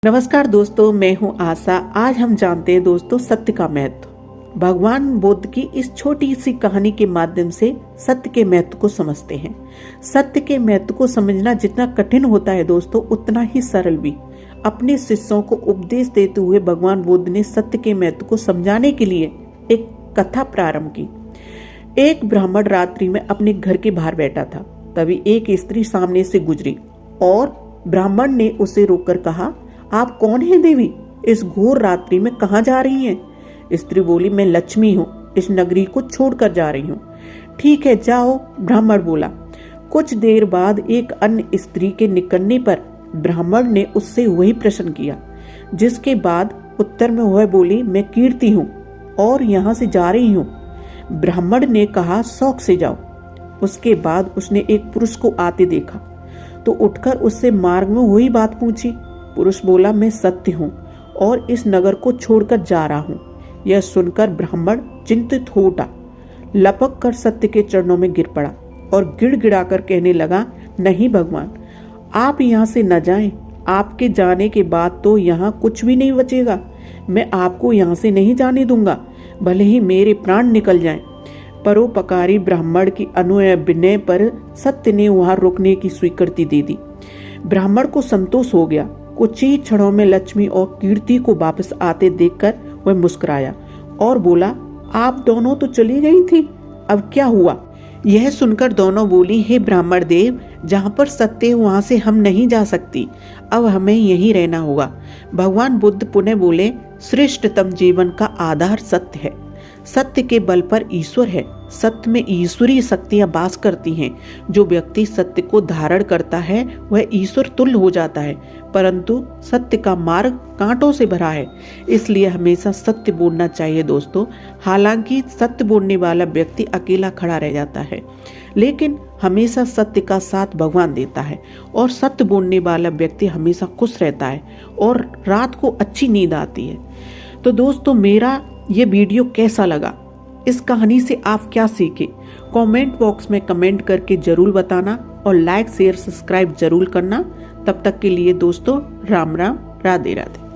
नमस्कार दोस्तों, मैं हूं आशा। आज हम जानते हैं दोस्तों सत्य का महत्व। भगवान बुद्ध की इस छोटी सी कहानी के माध्यम से सत्य के महत्व को समझते हैं। सत्य के महत्व को समझना जितना कठिन होता है दोस्तों, उतना ही सरल भी। अपने शिष्यों को उपदेश देते हुए भगवान बुद्ध ने सत्य के महत्व को समझाने के लिए एक कथा प्रारंभ की। एक ब्राह्मण रात्रि में अपने घर के बाहर बैठा था। तभी एक स्त्री सामने से गुजरी और ब्राह्मण ने उसे रोककर कहा, आप कौन है देवी? इस घोर रात्रि में कहाँ जा रही हैं? स्त्री बोली, मैं लक्ष्मी हूँ, इस नगरी को छोड़कर जा रही हूँ। ठीक है, जाओ, ब्राह्मण बोला। कुछ देर बाद एक अन्य स्त्री के निकलने पर ब्राह्मण ने उससे वही प्रश्न किया, जिसके बाद उत्तर में वह बोली, मैं कीर्ति हूँ और यहाँ से जा रही हूँ। ब्राह्मण ने कहा, शौक से जाओ। उसके बाद उसने एक पुरुष को आते देखा तो उठकर उससे मार्ग में वही बात पूछी। पुरुष बोला, मैं सत्य हूँ और इस नगर को छोड़कर जा रहा हूँ। यह सुनकर ब्राह्मण चिंतित हो उठा, लपक कर सत्य के चरणों में गिर पड़ा और गिड़गिड़ाकर कहने लगा, नहीं भगवान, आप यहाँ से न जाएं। आपके जाने के बाद तो यहाँ कुछ भी नहीं बचेगा। मैं आपको यहाँ से नहीं जाने दूंगा, भले ही मेरे प्राण निकल जाएं। परोपकारी ब्राह्मण की अनुनय विनय पर सत्य ने वहां रुकने की स्वीकृति दे दी। ब्राह्मण को संतोष हो गया। कुछ ही क्षणों में लक्ष्मी और कीर्ति को वापस आते देखकर वह मुस्कुराया और बोला, आप दोनों तो चली गई थी, अब क्या हुआ? यह सुनकर दोनों बोली, हे ब्राह्मण देव, जहाँ पर सत्य है वहां से हम नहीं जा सकती, अब हमें यहीं रहना होगा। भगवान बुद्ध पुनः बोले, श्रेष्ठतम जीवन का आधार सत्य है। सत्य के बल पर ईश्वर है। सत्य में ईश्वरीय शक्तियां वास करती हैं। जो व्यक्ति सत्य को धारण करता है वह ईश्वर तुल्य हो जाता है, परंतु सत्य का मार्ग कांटों से भरा है, इसलिए हमेशा सत्य बोलना चाहिए दोस्तों। हालांकि सत्य बोलने वाला व्यक्ति अकेला खड़ा रह जाता है, लेकिन हमेशा सत्य का साथ भगवान देता है और सत्य बोलने वाला व्यक्ति हमेशा खुश रहता है और रात को अच्छी नींद आती है। तो दोस्तों, मेरा ये वीडियो कैसा लगा? इस कहानी से आप क्या सीखे? कमेंट बॉक्स में कमेंट करके जरूर बताना और लाइक शेयर सब्सक्राइब जरूर करना। तब तक के लिए दोस्तों, राम राम, राधे राधे।